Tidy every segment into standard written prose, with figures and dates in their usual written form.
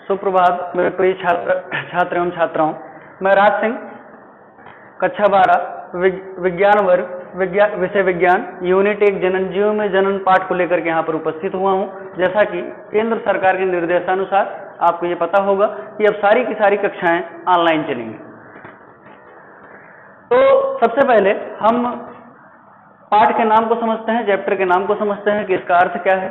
सुप्रभात मेरे प्रिय छात्र एवं छात्राओं। मैं राज सिंह कक्षा 12 विज्ञान वर्ग विषय विज्ञान यूनिट 1 जनन जीव में जनन पाठ को लेकर के यहाँ पर उपस्थित हुआ हूँ। जैसा कि केंद्र सरकार के निर्देशानुसार आपको ये पता होगा कि अब सारी की सारी कक्षाएं ऑनलाइन चलेंगी। तो सबसे पहले हम पाठ के नाम को समझते हैं, चैप्टर के नाम को समझते हैं कि इसका अर्थ क्या है।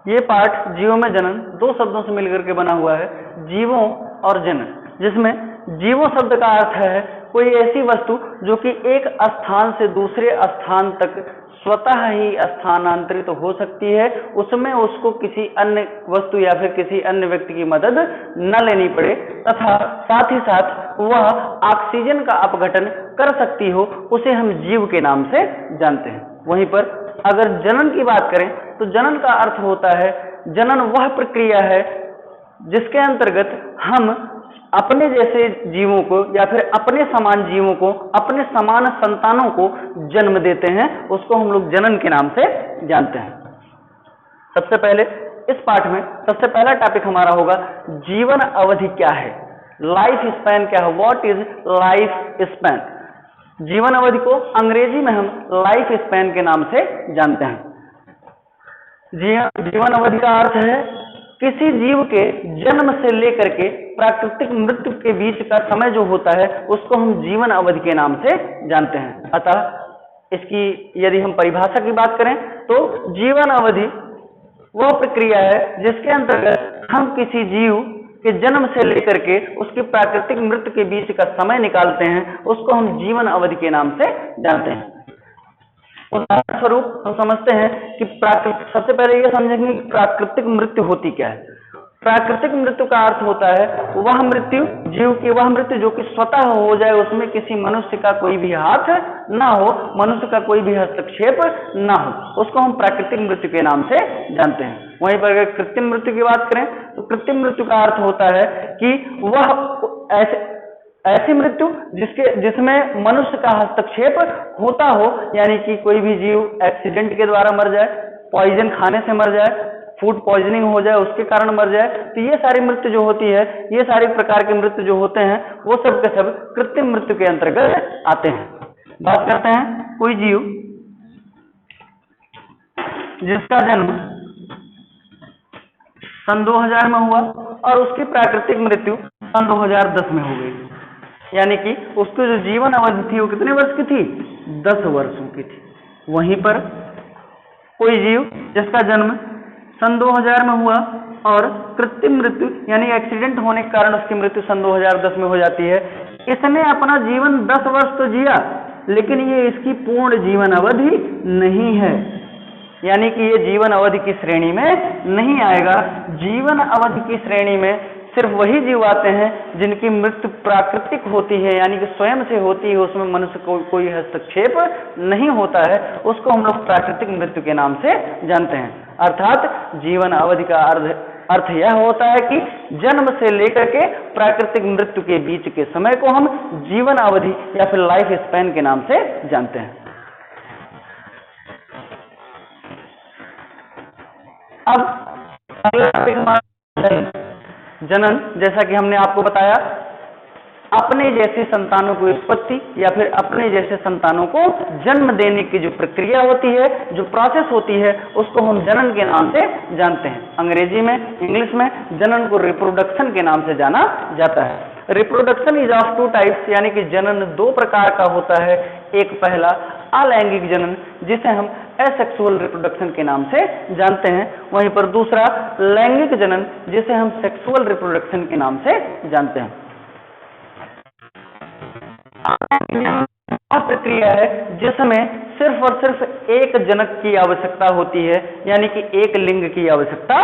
ये पाठ जीवों में जनन दो शब्दों से मिलकर के बना हुआ है, जीवों और जनन, जिसमें जीवों शब्द का अर्थ है कोई ऐसी वस्तु जो कि एक स्थान से दूसरे स्थान तक स्वतः ही स्थानांतरित हो सकती है, उसमें उसको किसी अन्य वस्तु या फिर किसी अन्य व्यक्ति की मदद न लेनी पड़े, तथा साथ ही साथ वह ऑक्सीजन का अपघटन कर सकती हो, उसे हम जीव के नाम से जानते हैं। वहीं पर अगर जनन की बात करें तो जनन का अर्थ होता है, जनन वह प्रक्रिया है जिसके अंतर्गत हम अपने जैसे जीवों को या फिर अपने समान जीवों को, अपने समान संतानों को जन्म देते हैं, उसको हम लोग जनन के नाम से जानते हैं। सबसे पहले इस पाठ में सबसे पहला टॉपिक हमारा होगा जीवन अवधि क्या है, लाइफ स्पैन क्या है, व्हाट इज लाइफ स्पैन। जीवन अवधि को अंग्रेजी में हम लाइफ स्पैन के नाम से जानते हैं। जीवन अवधि का अर्थ है किसी जीव के जन्म से लेकर के प्राकृतिक मृत्यु के बीच का समय जो होता है उसको हम जीवन अवधि के नाम से जानते हैं। अतः इसकी यदि हम परिभाषा की बात करें तो जीवन अवधि वह प्रक्रिया है जिसके अंतर्गत हम किसी जीव के जन्म से लेकर के उसकी प्राकृतिक मृत्यु के बीच का समय निकालते हैं, उसको हम जीवन अवधि के नाम से जानते हैं। उदाहरण स्वरूप हम समझते हैं कि सबसे पहले ये समझेंगे कि प्राकृतिक मृत्यु होती क्या है। प्राकृतिक मृत्यु का अर्थ होता है वह मृत्यु, जीव की वह मृत्यु जो कि स्वतः हो जाए, उसमें किसी मनुष्य का कोई भी हाथ ना हो, मनुष्य का कोई भी हस्तक्षेप ना हो, उसको हम प्राकृतिक मृत्यु के नाम से जानते हैं। वहीं पर अगर कृत्रिम मृत्यु की बात करें तो कृत्रिम मृत्यु का अर्थ होता है कि वह ऐसी मृत्यु जिसमें मनुष्य का हस्तक्षेप होता हो, यानी कि कोई भी जीव एक्सीडेंट के द्वारा मर जाए, पॉइजन खाने से मर जाए, फूड पॉइजनिंग हो जाए उसके कारण मर जाए, तो ये सारी मृत्यु जो होती है, ये सारी प्रकार के मृत्यु जो होते हैं वो सब के सब कृत्रिम मृत्यु के अंतर्गत आते हैं। बात करते हैं कोई जीव जिसका जन्म सन 2000 में हुआ और उसकी प्राकृतिक मृत्यु सन 2010 में हो गई, यानी कि उसकी जो जीवन अवधि थी वो कितने वर्ष की थी, 10 वर्षों की थी। वहीं पर कोई जीव जिसका जन्म सन 2000 में हुआ और कृत्रिम मृत्यु यानी एक्सीडेंट होने के कारण उसकी मृत्यु सन 2010 में हो जाती है, इसने अपना जीवन 10 वर्ष तो जिया, लेकिन ये इसकी पूर्ण जीवन अवधि नहीं है, यानी कि ये जीवन अवधि की श्रेणी में नहीं आएगा। जीवन अवधि की श्रेणी में सिर्फ वही जीव आते हैं जिनकी मृत्यु प्राकृतिक होती है, यानी कि स्वयं से होती है, उसमें मनुष्य को कोई हस्तक्षेप नहीं होता है, उसको हम लोग प्राकृतिक मृत्यु के नाम से जानते हैं। अर्थात जीवन अवधि का अर्थ यह होता है कि जन्म से लेकर के प्राकृतिक मृत्यु के बीच के समय को हम जीवन अवधि या फिर लाइफ स्पैन के नाम से जानते हैं। अब अगला टॉपिक हमारा जनन। जैसा कि हमने आपको बताया, अपने जैसे संतानों की उत्पत्ति या फिर अपने जैसे संतानों को जन्म देने की जो प्रक्रिया होती है, जो प्रोसेस होती है, उसको हम जनन के नाम से जानते हैं। अंग्रेजी में, इंग्लिश में जनन को रिप्रोडक्शन के नाम से जाना जाता है। रिप्रोडक्शन इज ऑफ 2 टाइप्स, यानी कि जनन 2 प्रकार का होता है। एक पहला अलैंगिक जनन जिसे हम एसेक्सुअल रिप्रोडक्शन के नाम से जानते हैं, वहीं पर दूसरा लैंगिक जनन जिसे हम सेक्सुअल रिप्रोडक्शन के नाम से जानते हैं। प्रक्रिया है जिसमें सिर्फ और सिर्फ एक जनक की आवश्यकता होती है, यानी कि एक लिंग की आवश्यकता।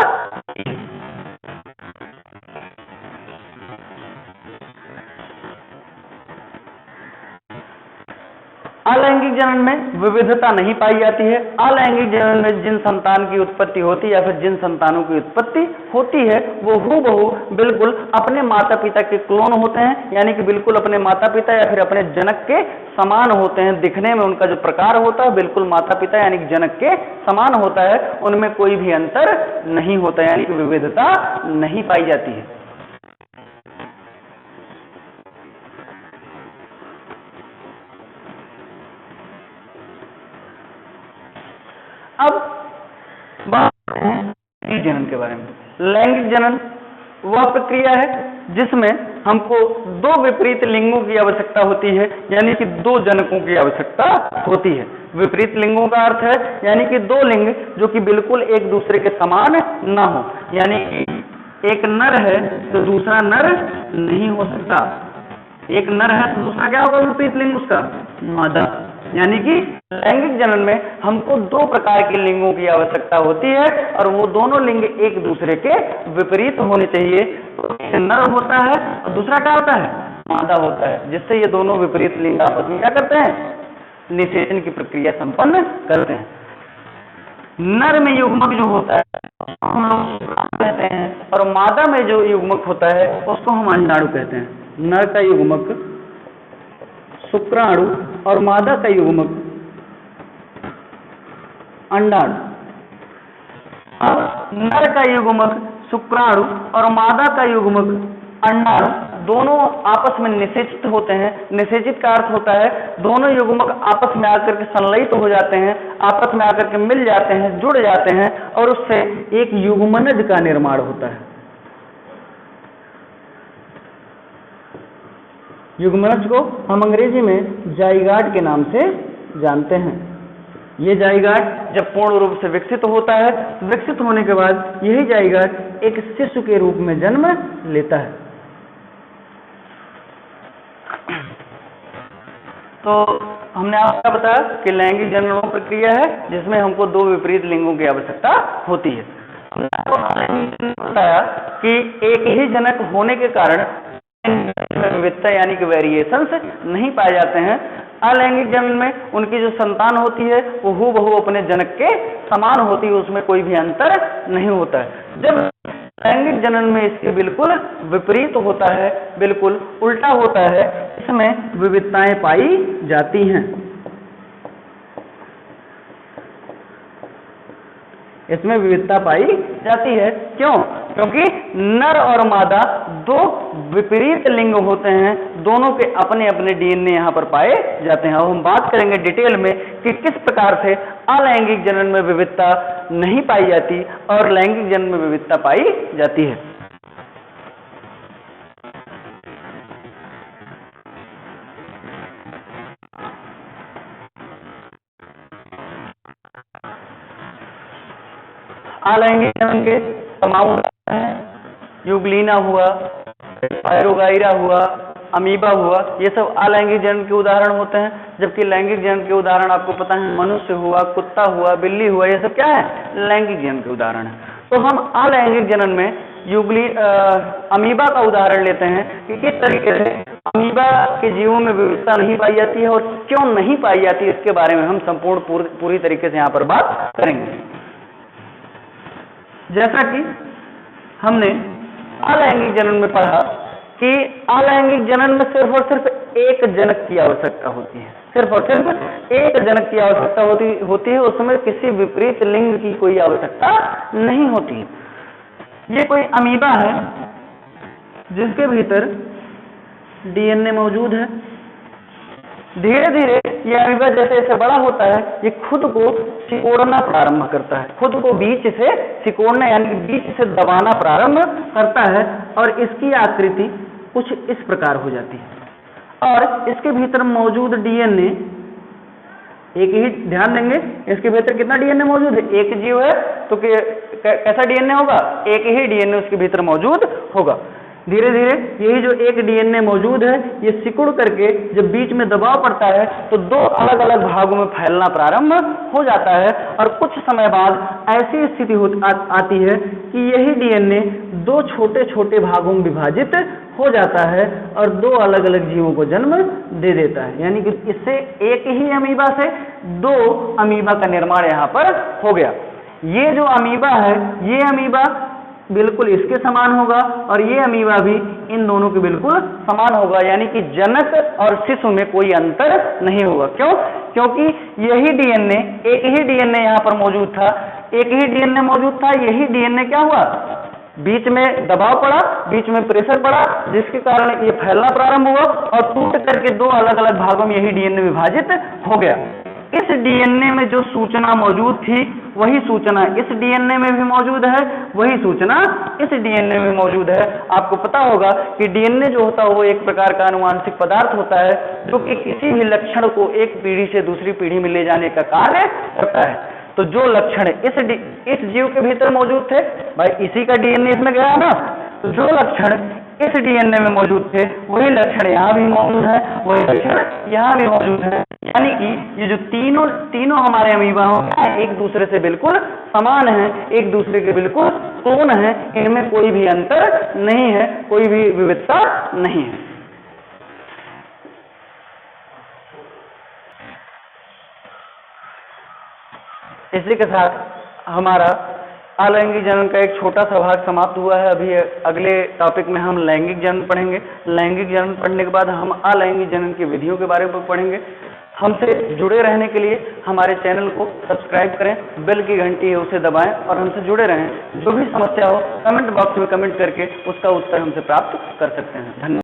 अलैंगिक जनन में विविधता नहीं पाई जाती है। अलैंगिक जनन में जिन संतान की उत्पत्ति होती है या फिर जिन संतानों की उत्पत्ति होती है वो हूबहू बिल्कुल अपने माता पिता के क्लोन होते हैं, यानी कि बिल्कुल अपने माता पिता या फिर अपने जनक के समान होते हैं। दिखने में उनका जो प्रकार होता है बिल्कुल माता पिता यानी कि जनक के समान होता है, उनमें कोई भी अंतर नहीं होता, यानी कि विविधता नहीं पाई जाती है। अब बात करते हैं लैंगिक जनन के बारे में। लैंगिक जनन वह प्रक्रिया है जिसमें हमको दो विपरीत लिंगों की आवश्यकता होती है, यानी कि दो जनकों की आवश्यकता होती है। विपरीत लिंगों का अर्थ है यानी कि दो लिंग जो कि बिल्कुल एक दूसरे के समान ना हो, यानी कि एक नर है तो दूसरा नर नहीं हो सकता, एक नर है तो दूसरा क्या होगा विपरीत लिंग उसका, मादा। यानी कि लैंगिक जनन में हमको दो प्रकार के लिंगों की आवश्यकता होती है और वो दोनों लिंग एक दूसरे के विपरीत होने चाहिए। तो एक नर होता है और दूसरा क्या होता है, मादा होता है, जिससे ये दोनों विपरीत लिंग आपस में क्या करते हैं, निषेचन की प्रक्रिया संपन्न करते हैं। नर में युग्मक जो होता है हम लोग कहते हैं और मादा में जो युग्मक होता है उसको हम अंडाणु कहते हैं। नर का युग्मक शुक्राणु और मादा का युग्मक अंडाणु। अब नर का युग्मक शुक्राणु और मादा का युग्मक अंडाणु दोनों आपस में निषेचित होते हैं। निषेचित का अर्थ होता है दोनों युग्मक आपस में आकर के संलयित हो जाते हैं, आपस में आकर के मिल जाते हैं, जुड़ जाते हैं और उससे एक युग्मनज का निर्माण होता है। युग्मनज को हम अंग्रेजी में जाइगाट के नाम से जानते हैं। ये जाइगाट जब पूर्ण रूप से विकसित होता है, विकसित होने के बाद यही जाइगाट एक शिशु के रूप में जन्म लेता है। तो हमने आपको बताया कि लैंगिक जनन वो प्रक्रिया है जिसमें हमको दो विपरीत लिंगों की आवश्यकता होती है। हमने आपको बताया कि एक ही जनक होने के कारण विविधता यानी कि वेरिएशंस नहीं पाए जाते हैं। अलैंगिक जनन में उनकी जो संतान होती है वो हूबहू अपने जनक के समान होती है, उसमें कोई भी अंतर नहीं होता है। जब लैंगिक जनन में इसके बिल्कुल विपरीत होता है, बिल्कुल उल्टा होता है, इसमें विविधताएं पाई जाती हैं। इसमें विविधता पाई जाती है। क्यों? क्योंकि नर और मादा दो विपरीत लिंग होते हैं, दोनों के अपने अपने डीएनए यहाँ पर पाए जाते हैं। और हम बात करेंगे डिटेल में कि किस प्रकार से अलैंगिक जनन में विविधता नहीं पाई जाती और लैंगिक जनन में विविधता पाई जाती है। अलैंगिक जनन के तमाम यूग्लिना हुआ, पायरोगाइरा हुआ, अमीबा हुआ, ये सब अलैंगिक जनन के उदाहरण होते हैं। जबकि लैंगिक जनन के उदाहरण आपको पता है मनुष्य हुआ, कुत्ता हुआ, बिल्ली हुआ, ये सब क्या है, लैंगिक जनन के उदाहरण है। तो हम अलैंगिक जनन में अमीबा का उदाहरण लेते हैं कि किस तरीके से अमीबा के जीवों में विविधता नहीं पाई जाती है और क्यों नहीं पाई जाती है, इसके बारे में हम संपूर्ण पूरी तरीके से यहाँ पर बात करेंगे। जैसा कि हमने अलैंगिक जनन में पढ़ा कि अलैंगिक जनन में सिर्फ और सिर्फ एक जनक की आवश्यकता होती है, सिर्फ और सिर्फ एक जनक की आवश्यकता होती है, उसमें किसी विपरीत लिंग की कोई आवश्यकता नहीं होती। ये कोई अमीबा है जिसके भीतर डीएनए मौजूद है। धीरे धीरे ये अमीबा जैसे जैसे बड़ा होता है ये खुद को सिकोड़ना प्रारंभ करता है, खुद को बीच से सिकोड़ना यानी बीच से दबाना प्रारंभ करता है और इसकी आकृति कुछ इस प्रकार हो जाती है। और इसके भीतर मौजूद डीएनए एक ही, ध्यान देंगे इसके भीतर कितना डीएनए मौजूद है, एक जीव है तो कैसा डीएनए होगा, एक ही डीएनए उसके भीतर मौजूद होगा। धीरे धीरे यही जो एक डीएनए मौजूद है ये सिकुड़ करके जब बीच में दबाव पड़ता है तो दो अलग अलग भागों में फैलना प्रारंभ हो जाता है और कुछ समय बाद ऐसी स्थिति आती है कि यही डीएनए दो छोटे छोटे भागों में विभाजित हो जाता है और दो अलग अलग जीवों को जन्म दे देता है। यानी कि इससे एक ही अमीबा से दो अमीबा का निर्माण यहाँ पर हो गया। ये जो अमीबा है ये अमीबा बिल्कुल इसके समान होगा और ये अमीबा भी इन दोनों के बिल्कुल समान होगा, यानी कि जनक और शिशु में कोई अंतर नहीं होगा। क्यों? क्योंकि यही डीएनए, एक ही डीएनए यहाँ पर मौजूद था, एक ही डीएनए मौजूद था, यही डीएनए क्या हुआ, बीच में दबाव पड़ा, बीच में प्रेशर पड़ा, जिसके कारण ये फैलना प्रारंभ हुआ और टूट करके दो अलग अलग भागों में यही डीएनए विभाजित हो गया। इस डीएनए में जो सूचना मौजूद थी वही सूचना इस डीएनए में भी मौजूद है, वही सूचना इस डीएनए में मौजूद है। आपको पता होगा कि डीएनए जो होता है वो एक प्रकार का आनुवांशिक पदार्थ होता है जो कि किसी भी लक्षण को एक पीढ़ी से दूसरी पीढ़ी में ले जाने का कार्य करता है। तो जो लक्षण इस जीव के भीतर मौजूद थे, भाई इसी का डीएनए इसमें गया ना, तो जो लक्षण इस डीएनए में मौजूद थे वही लक्षण यहाँ भी मौजूद है, वही लक्षण यहाँ भी मौजूद है। यानी कि ये जो तीनों हमारे अमीबा हैं एक दूसरे से बिल्कुल समान है, एक दूसरे के बिल्कुल क्लोन है, इनमें कोई भी अंतर नहीं है, कोई भी विविधता नहीं है। इसी के साथ हमारा अलैंगिक जनन का एक छोटा सा भाग समाप्त हुआ है। अभी अगले टॉपिक में हम लैंगिक जनन पढ़ेंगे। लैंगिक जनन पढ़ने के बाद हम अलैंगिक जनन की विधियों के बारे में पढ़ेंगे। हमसे जुड़े रहने के लिए हमारे चैनल को सब्सक्राइब करें, बेल की घंटी है उसे दबाएं और हमसे जुड़े रहें। जो भी समस्या हो कमेंट बॉक्स में कमेंट करके उसका उत्तर हमसे प्राप्त कर सकते हैं। धन्यवाद।